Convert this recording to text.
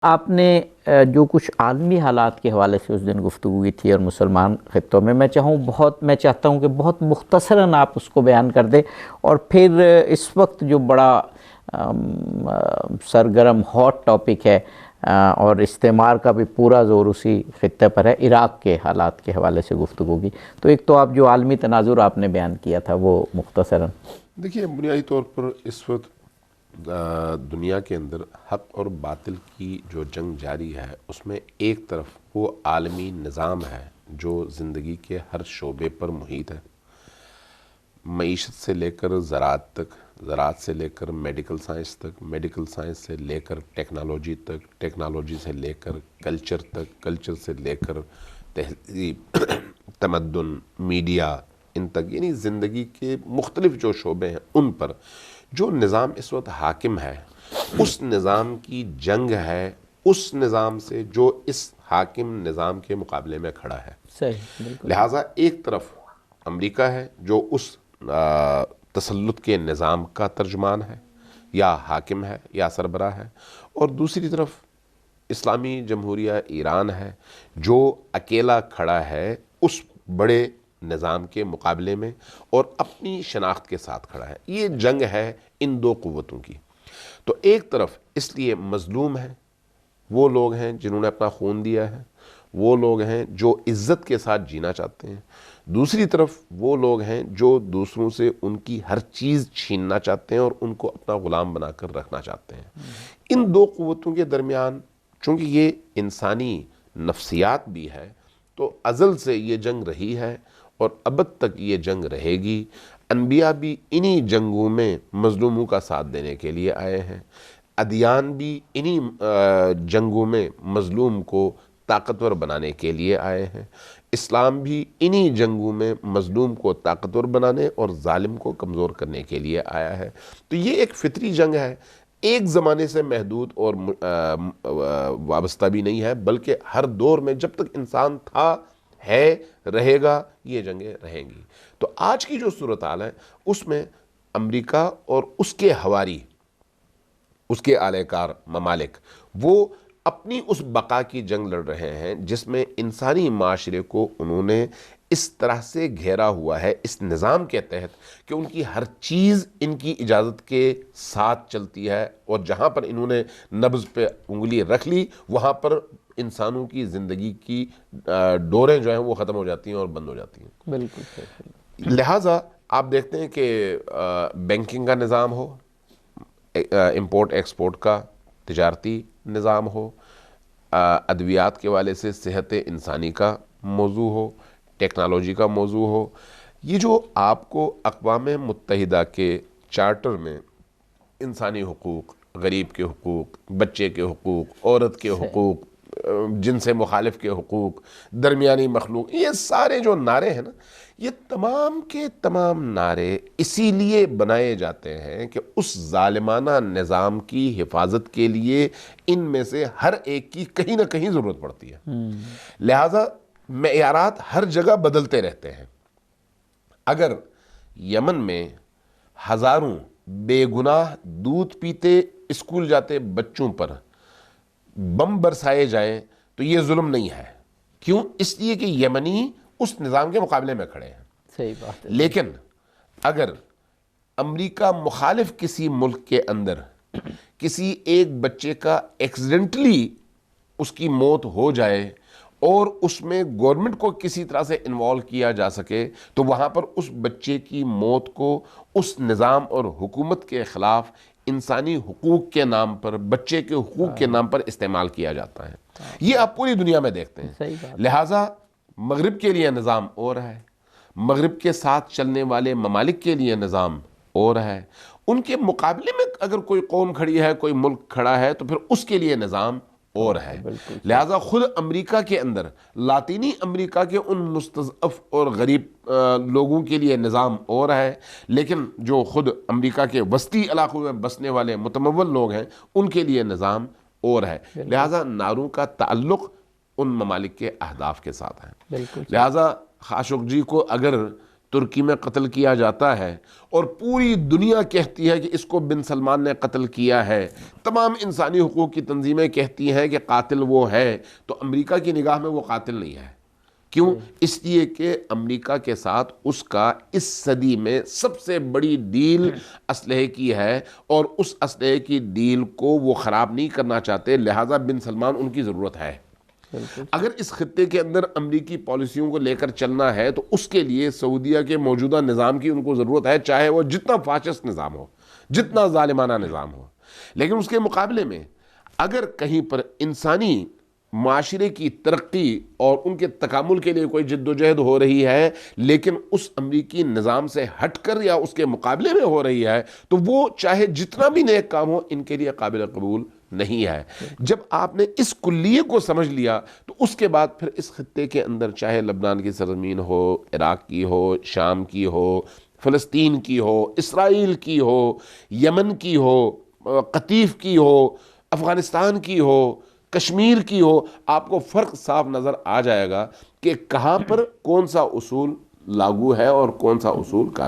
آپ نے جو کچھ عالمی حالات کے حوالے سے اس دن گفتگو ہوئی تھی اور مسلمان خطوں میں، میں چاہتا ہوں کہ بہت مختصراً آپ اس کو بیان کر دیں، اور پھر اس وقت جو بڑا سرگرم ہاٹ ٹاپک ہے اور استعمار کا بھی پورا زور اسی خطے پر ہے، عراق کے حالات کے حوالے سے گفتگو کی۔ تو ایک تو آپ جو عالمی تناظر آپ نے بیان کیا تھا وہ مختصراً۔ دیکھیے، بنیادی طور پر اس وقت دنیا کے اندر حق اور باطل کی جو جنگ جاری ہے، اس میں ایک طرف وہ عالمی نظام ہے جو زندگی کے ہر شعبے پر محیط ہے، معیشت سے لے کر زراعت تک، زراعت سے لے کر میڈیکل سائنس تک، میڈیکل سائنس سے لے کر ٹیکنالوجی تک، ٹیکنالوجی سے لے کر کلچر تک، کلچر سے لے کر تہذیب، تمدن، میڈیا، ان تک، یعنی زندگی کے مختلف جو شعبے ہیں ان پر جو نظام اس وقت حاکم ہے، اس نظام کی جنگ ہے اس نظام سے جو اس حاکم نظام کے مقابلے میں کھڑا ہے۔ صحیح، بالکل۔ لہٰذا ایک طرف امریکہ ہے جو اس تسلط کے نظام کا ترجمان ہے یا حاکم ہے یا سربراہ ہے، اور دوسری طرف اسلامی جمہوریہ ایران ہے جو اکیلا کھڑا ہے اس بڑے نظام کے مقابلے میں اور اپنی شناخت کے ساتھ کھڑا ہے۔ یہ جنگ ہے ان دو قوتوں کی۔ تو ایک طرف اس لیے مظلوم ہے وہ لوگ ہیں جنہوں نے اپنا خون دیا ہے، وہ لوگ ہیں جو عزت کے ساتھ جینا چاہتے ہیں، دوسری طرف وہ لوگ ہیں جو دوسروں سے ان کی ہر چیز چھیننا چاہتے ہیں اور ان کو اپنا غلام بنا کر رکھنا چاہتے ہیں۔ ان دو قوتوں کے درمیان چونکہ یہ انسانی نفسیات بھی ہے، تو ازل سے یہ جنگ رہی ہے اور ابد تک یہ جنگ رہے گی۔ انبیاء بھی انہی جنگوں میں مظلوموں کا ساتھ دینے کے لیے آئے ہیں، ادیان بھی انہی جنگوں میں مظلوم کو طاقتور بنانے کے لیے آئے ہیں، اسلام بھی انہی جنگوں میں مظلوم کو طاقتور بنانے اور ظالم کو کمزور کرنے کے لیے آیا ہے۔ تو یہ ایک فطری جنگ ہے، ایک زمانے سے محدود اور وابستہ بھی نہیں ہے، بلکہ ہر دور میں جب تک انسان تھا، ہے، رہے گا، یہ جنگیں رہیں گی۔ تو آج کی جو صورتحال ہے اس میں امریکہ اور اس کے حواری، اس کے اعلی کار ممالک، وہ اپنی اس بقا کی جنگ لڑ رہے ہیں جس میں انسانی معاشرے کو انہوں نے اس طرح سے گھیرا ہوا ہے اس نظام کے تحت کہ ان کی ہر چیز ان کی اجازت کے ساتھ چلتی ہے، اور جہاں پر انہوں نے نبض پہ انگلی رکھ لی وہاں پر انسانوں کی زندگی کی ڈوریں جو ہیں وہ ختم ہو جاتی ہیں اور بند ہو جاتی ہیں۔ بالکل صحیح۔ لہٰذا آپ دیکھتے ہیں کہ بینکنگ کا نظام ہو، امپورٹ ایکسپورٹ کا تجارتی نظام ہو، ادویات کے والے سے صحت انسانی کا موضوع ہو، ٹیکنالوجی کا موضوع ہو، یہ جو آپ کو اقوام متحدہ کے چارٹر میں انسانی حقوق، غریب کے حقوق، بچے کے حقوق، عورت کے حقوق، جن سے مخالف کے حقوق، درمیانی مخلوق، یہ سارے جو نعرے ہیں نا، یہ تمام کے تمام نعرے اسی لیے بنائے جاتے ہیں کہ اس ظالمانہ نظام کی حفاظت کے لیے ان میں سے ہر ایک کی کہیں نہ کہیں ضرورت پڑتی ہے۔ لہٰذا معیارات ہر جگہ بدلتے رہتے ہیں۔ اگر یمن میں ہزاروں بے گناہ دودھ پیتے اسکول جاتے بچوں پر بم برسائے جائیں تو یہ ظلم نہیں ہے، کیوں؟ اس لیے کہ یمنی اس نظام کے مقابلے میں کھڑے ہیں۔ صحیح بات ہے۔ لیکن اگر امریکہ مخالف کسی ملک کے اندر کسی ایک بچے کا ایکسیڈنٹلی اس کی موت ہو جائے اور اس میں گورنمنٹ کو کسی طرح سے انوالو کیا جا سکے، تو وہاں پر اس بچے کی موت کو اس نظام اور حکومت کے خلاف انسانی حقوق کے نام پر، بچے کے حقوق کے نام پر استعمال کیا جاتا ہے۔ یہ آپ پوری دنیا میں دیکھتے ہیں۔ صحیح بات۔ لہٰذا مغرب کے لیے نظام اور ہے، مغرب کے ساتھ چلنے والے ممالک کے لیے نظام اور ہے، ان کے مقابلے میں اگر کوئی قوم کھڑی ہے، کوئی ملک کھڑا ہے، تو پھر اس کے لیے نظام اور ہے۔ لہٰذا خود امریکہ کے اندر لاطینی امریکہ کے ان مستضعف اور غریب لوگوں کے لیے نظام اور ہے، لیکن جو خود امریکہ کے وسطی علاقوں میں بسنے والے متمول لوگ ہیں ان کے لیے نظام اور ہے۔ لہٰذا نعروں کا تعلق ان ممالک کے اہداف کے ساتھ ہے۔ لہٰذا خاشقجی کو اگر ترکی میں قتل کیا جاتا ہے اور پوری دنیا کہتی ہے کہ اس کو بن سلمان نے قتل کیا ہے، تمام انسانی حقوق کی تنظیمیں کہتی ہیں کہ قاتل وہ ہے، تو امریکہ کی نگاہ میں وہ قاتل نہیں ہے۔ کیوں؟ اس لیے کہ امریکہ کے ساتھ اس کا اس صدی میں سب سے بڑی ڈیل اسلحے کی ہے، اور اس اسلحے کی ڈیل کو وہ خراب نہیں کرنا چاہتے، لہٰذا بن سلمان ان کی ضرورت ہے۔ اگر اس خطے کے اندر امریکی پالیسیوں کو لے کر چلنا ہے تو اس کے لیے سعودیہ کے موجودہ نظام کی ان کو ضرورت ہے، چاہے وہ جتنا فاشسٹ نظام ہو، جتنا ظالمانہ نظام ہو۔ لیکن اس کے مقابلے میں اگر کہیں پر انسانی معاشرے کی ترقی اور ان کے تکامل کے لیے کوئی جد و جہد ہو رہی ہے، لیکن اس امریکی نظام سے ہٹ کر یا اس کے مقابلے میں ہو رہی ہے، تو وہ چاہے جتنا بھی نیک کام ہو ان کے لیے قابل قبول نہیں ہے۔ جب آپ نے اس کلیے کو سمجھ لیا تو اس کے بعد پھر اس خطے کے اندر چاہے لبنان کی سرزمین ہو، عراق کی ہو، شام کی ہو، فلسطین کی ہو، اسرائیل کی ہو، یمن کی ہو، قطیف کی ہو، افغانستان کی ہو، کشمیر کی ہو، آپ کو فرق صاف نظر آ جائے گا کہ کہاں پر کون سا اصول لاگو ہے اور کون سا اصول کا